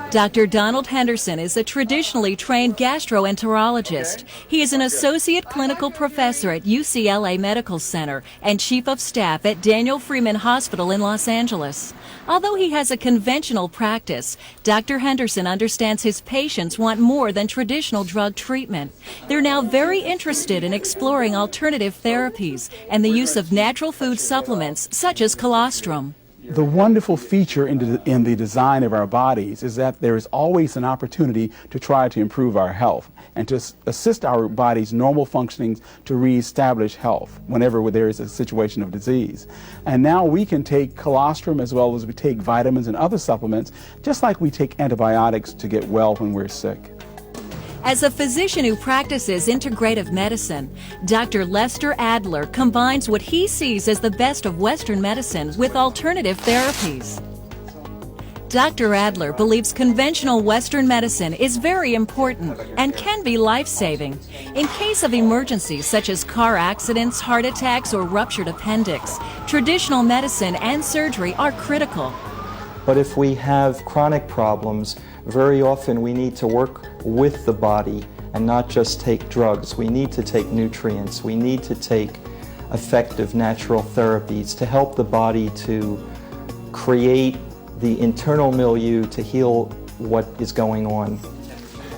Dr. Donald Henderson is a traditionally trained gastroenterologist. He is an associate clinical professor at UCLA Medical Center and chief of staff at Daniel Freeman Hospital in Los Angeles. Although he has a conventional practice, Dr. Henderson understands his patients want more than traditional drug treatment. They're now very interested in exploring alternative therapies and the use of natural food supplements such as colostrum. The wonderful feature in the design of our bodies is that there is always an opportunity to try to improve our health and to assist our body's normal functioning to reestablish health whenever there is a situation of disease. And now we can take colostrum as well as we take vitamins and other supplements, just like we take antibiotics to get well when we're sick. As a physician who practices integrative medicine, Dr. Lester Adler combines what he sees as the best of Western medicine with alternative therapies. Dr. Adler believes conventional Western medicine is very important and can be life-saving. In case of emergencies such as car accidents, heart attacks, or ruptured appendix, traditional medicine and surgery are critical. But if we have chronic problems, very often we need to work with the body and not just take drugs. We need to take nutrients. We need to take effective natural therapies to help the body to create the internal milieu to heal what is going on.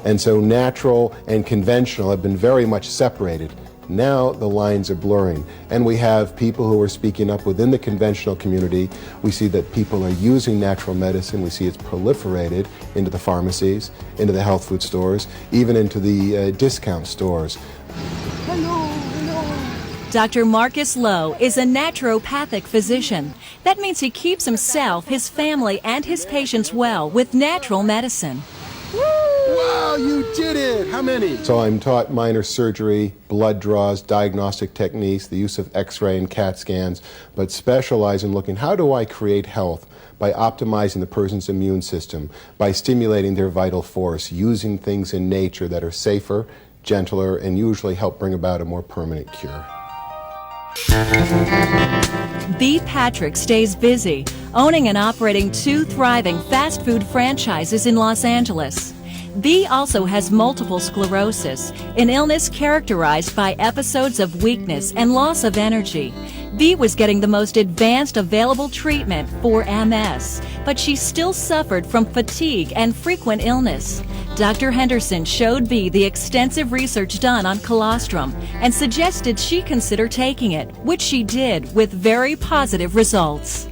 And so natural and conventional have been very much separated. Now the lines are blurring, and we have people who are speaking up within the conventional community. We see that people are using natural medicine. We see it's proliferated into the pharmacies, into the health food stores, even into the discount stores. Dr. Marcus Lowe is a naturopathic physician. That means he keeps himself, his family, and his patients well with natural medicine. Wow, you did it! How many? So I'm taught minor surgery, blood draws, diagnostic techniques, the use of X-ray and CAT scans, but specialize in looking, how do I create health by optimizing the person's immune system, by stimulating their vital force, using things in nature that are safer, gentler, and usually help bring about a more permanent cure. B. Patrick stays busy, owning and operating 2 thriving fast food franchises in Los Angeles. B also has multiple sclerosis, an illness characterized by episodes of weakness and loss of energy. B was getting the most advanced available treatment for MS, but she still suffered from fatigue and frequent illness. Dr. Henderson showed B the extensive research done on colostrum and suggested she consider taking it, which she did with very positive results.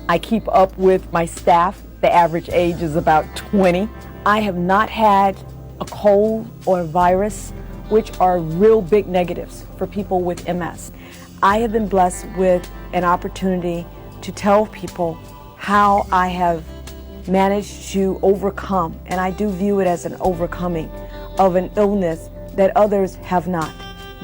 I keep up with my staff. The average age is about 20. I have not had a cold or a virus, which are real big negatives for people with MS. I have been blessed with an opportunity to tell people how I have managed to overcome, and I do view it as an overcoming of an illness that others have not.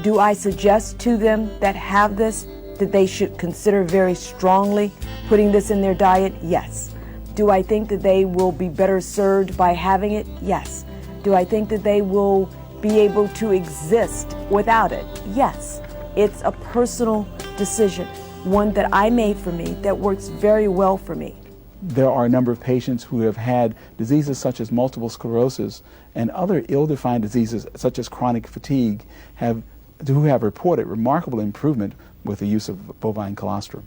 Do I suggest to them that have this that they should consider very strongly putting this in their diet? Yes. Do I think that they will be better served by having it? Yes. Do I think that they will be able to exist without it? Yes. It's a personal decision, one that I made for me that works very well for me. There are a number of patients who have had diseases such as multiple sclerosis and other ill-defined diseases such as chronic fatigue who have reported remarkable improvement with the use of bovine colostrum.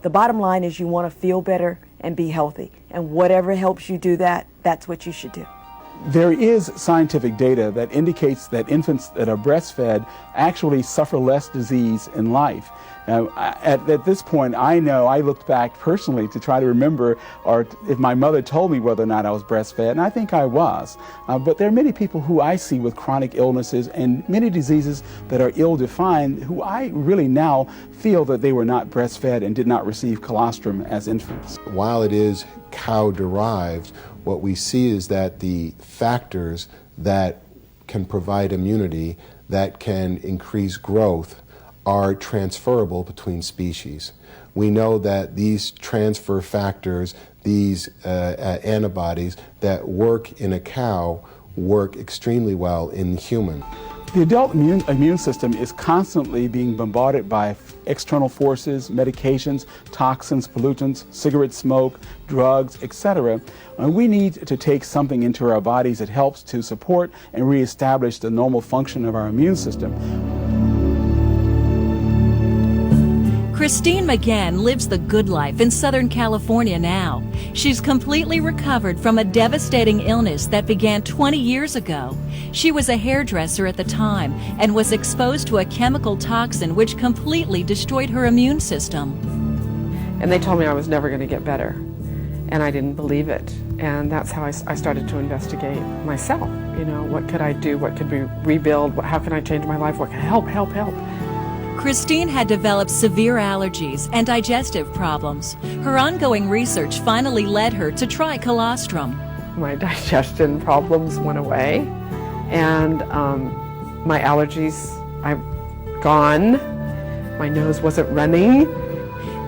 The bottom line is you want to feel better and be healthy, and whatever helps you do that, that's what you should do. There is scientific data that indicates that infants that are breastfed actually suffer less disease in life. Now, at this point, I know I looked back personally to try to remember or if my mother told me whether or not I was breastfed, and I think I was. But there are many people who I see with chronic illnesses and many diseases that are ill-defined who I really now feel that they were not breastfed and did not receive colostrum as infants. While it is cow-derived, what we see is that the factors that can provide immunity, that can increase growth, are transferable between species. We know that these transfer factors, these antibodies that work in a cow, work extremely well in human. The adult immune system is constantly being bombarded by external forces, medications, toxins, pollutants, cigarette smoke, drugs, etc. And we need to take something into our bodies that helps to support and reestablish the normal function of our immune system. Christine MACGENN lives the good life in Southern California now. She's completely recovered from a devastating illness that began 20 years ago. She was a hairdresser at the time and was exposed to a chemical toxin which completely destroyed her immune system. And they told me I was never going to get better, and I didn't believe it. And that's how I started to investigate myself. You know, what could I do? What could we rebuild? How can I change my life? What can help? Christine had developed severe allergies and digestive problems. Her ongoing research finally led her to try colostrum. My digestion problems went away, and my allergies, I've gone. My nose wasn't running.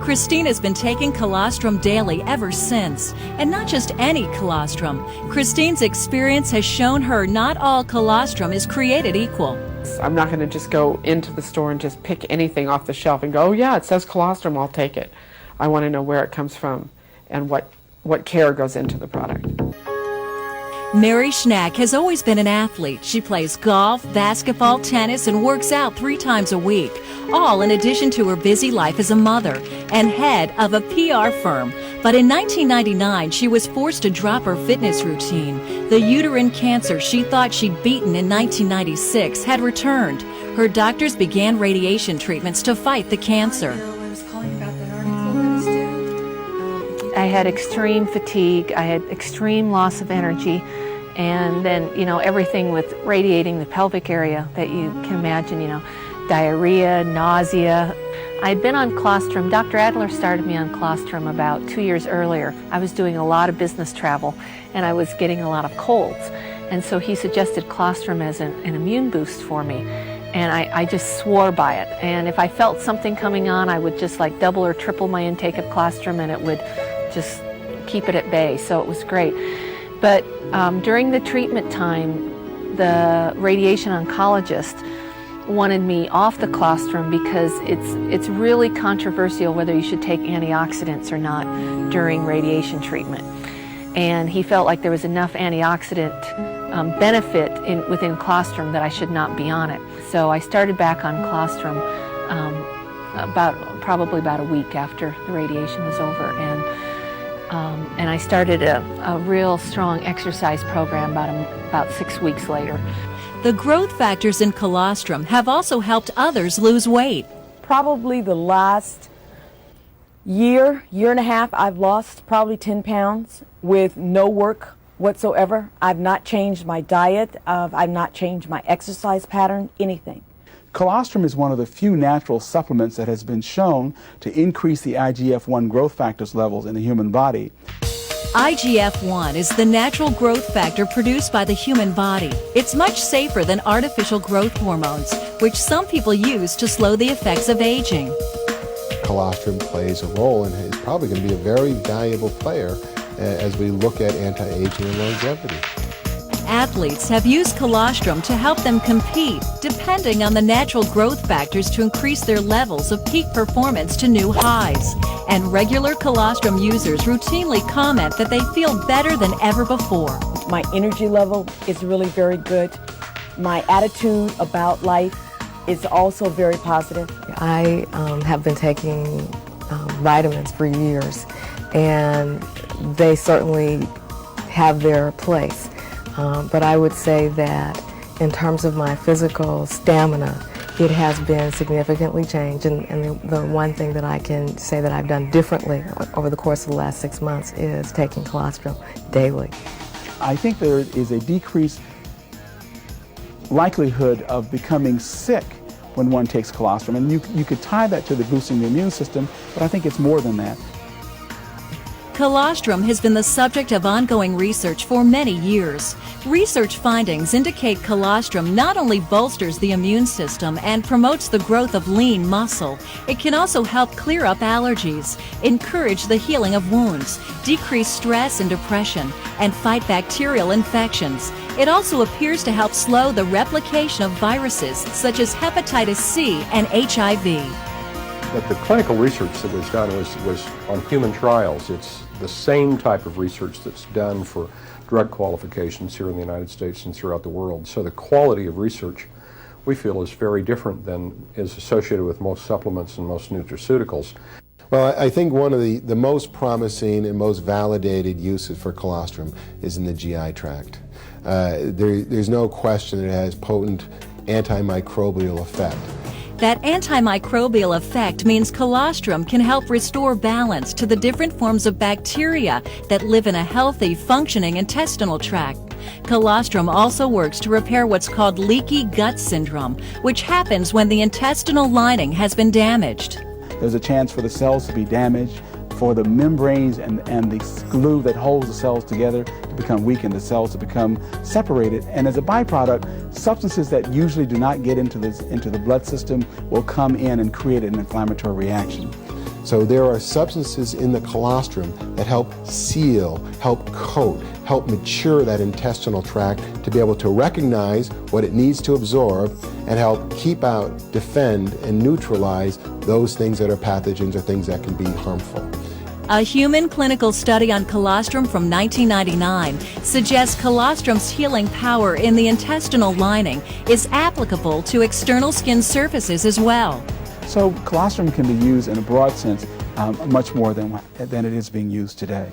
Christine has been taking colostrum daily ever since. And not just any colostrum. Christine's experience has shown her not all colostrum is created equal. I'm not going to just go into the store and just pick anything off the shelf and go, oh yeah, it says colostrum, I'll take it. I want to know where it comes from and what care goes into the product. Mary Schnack has always been an athlete. She plays golf, basketball, tennis, and works out 3 times a week, all in addition to her busy life as a mother and head of a PR firm. But in 1999, she was forced to drop her fitness routine. The uterine cancer she thought she'd beaten in 1996 had returned. Her doctors began radiation treatments to fight the cancer. I had extreme fatigue, I had extreme loss of energy, and then, you know, everything with radiating the pelvic area that you can imagine, you know, diarrhea, nausea. I'd been on colostrum. Dr. Adler started me on colostrum about 2 years earlier. I was doing a lot of business travel, and I was getting a lot of colds. And so he suggested colostrum as an immune boost for me. And I just swore by it. And if I felt something coming on, I would just like double or triple my intake of colostrum, and it would just keep it at bay. So it was great. But during the treatment time, the radiation oncologist wanted me off the colostrum because it's really controversial whether you should take antioxidants or not during radiation treatment. And he felt like there was enough antioxidant benefit within colostrum that I should not be on it. So I started back on colostrum probably about a week after the radiation was over, and I started a real strong exercise program about 6 weeks later. The growth factors in colostrum have also helped others lose weight. Probably the last year and a half, I've lost probably 10 pounds with no work whatsoever. I've not changed my diet. I've not changed my exercise pattern, anything. Colostrum is one of the few natural supplements that has been shown to increase the IGF-1 growth factors levels in the human body. IGF-1 is the natural growth factor produced by the human body. It's much safer than artificial growth hormones, which some people use to slow the effects of aging. Colostrum plays a role and is probably going to be a very valuable player as we look at anti-aging and longevity. Athletes have used colostrum to help them compete, depending on the natural growth factors to increase their levels of peak performance to new highs. And regular colostrum users routinely comment that they feel better than ever before. My energy level is really very good. My attitude about life is also very positive. I have been taking vitamins for years, and they certainly have their place. But I would say that in terms of my physical stamina, it has been significantly changed. And the one thing that I can say that I've done differently over the course of the last 6 months is taking colostrum daily. I think there is a decreased likelihood of becoming sick when one takes colostrum. And you could tie that to the boosting the immune system, but I think it's more than that. Colostrum has been the subject of ongoing research for many years. Research findings indicate colostrum not only bolsters the immune system and promotes the growth of lean muscle, it can also help clear up allergies, encourage the healing of wounds, decrease stress and depression, and fight bacterial infections. It also appears to help slow the replication of viruses such as hepatitis C and HIV. But the clinical research that was done was on human trials. It's the same type of research that's done for drug qualifications here in the United States and throughout the world. So the quality of research, we feel, is very different than is associated with most supplements and most nutraceuticals. Well, I think one of the most promising and most validated uses for colostrum is in the GI tract. There's no question that it has potent antimicrobial effect. That antimicrobial effect means colostrum can help restore balance to the different forms of bacteria that live in a healthy, functioning intestinal tract. Colostrum also works to repair what's called leaky gut syndrome, which happens when the intestinal lining has been damaged. There's a chance for the cells to be damaged, for the membranes and the glue that holds the cells together to become weakened, the cells to become separated, and as a byproduct, substances that usually do not get into the blood system will come in and create an inflammatory reaction. So there are substances in the colostrum that help seal, help coat, help mature that intestinal tract to be able to recognize what it needs to absorb and help keep out, defend, and neutralize those things that are pathogens or things that can be harmful. A human clinical study on colostrum from 1999 suggests colostrum's healing power in the intestinal lining is applicable to external skin surfaces as well. So colostrum can be used in a broad sense much more than it is being used today.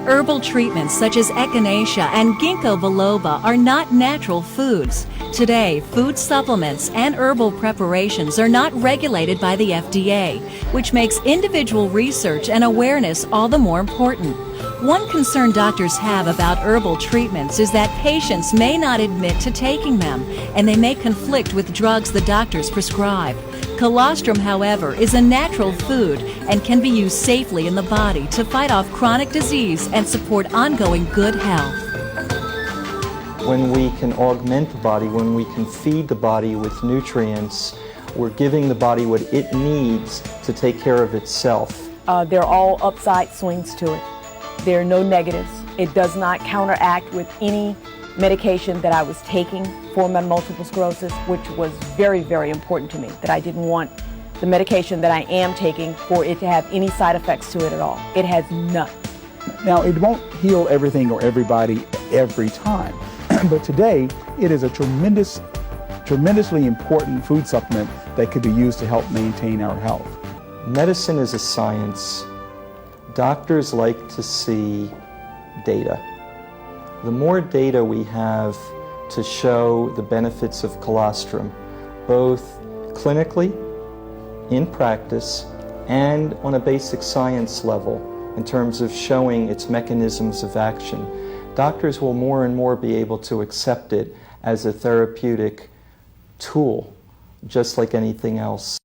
Herbal treatments such as echinacea and ginkgo biloba are not natural foods. Today, food supplements and herbal preparations are not regulated by the FDA, which makes individual research and awareness all the more important. One concern doctors have about herbal treatments is that patients may not admit to taking them, and they may conflict with drugs the doctors prescribe. Colostrum, however, is a natural food and can be used safely in the body to fight off chronic disease and support ongoing good health. When we can augment the body, when we can feed the body with nutrients, we're giving the body what it needs to take care of itself. There are all upside swings to it. There are no negatives. It does not counteract with any medication that I was taking for my multiple sclerosis, which was very, very important to me, that I didn't want the medication that I am taking for it to have any side effects to it at all. It has none. Now, it won't heal everything or everybody every time, but today it is a tremendously important food supplement that could be used to help maintain our health. Medicine is a science. Doctors like to see data. The more data we have to show the benefits of colostrum, both clinically, in practice, and on a basic science level in terms of showing its mechanisms of action, doctors will more and more be able to accept it as a therapeutic tool, just like anything else.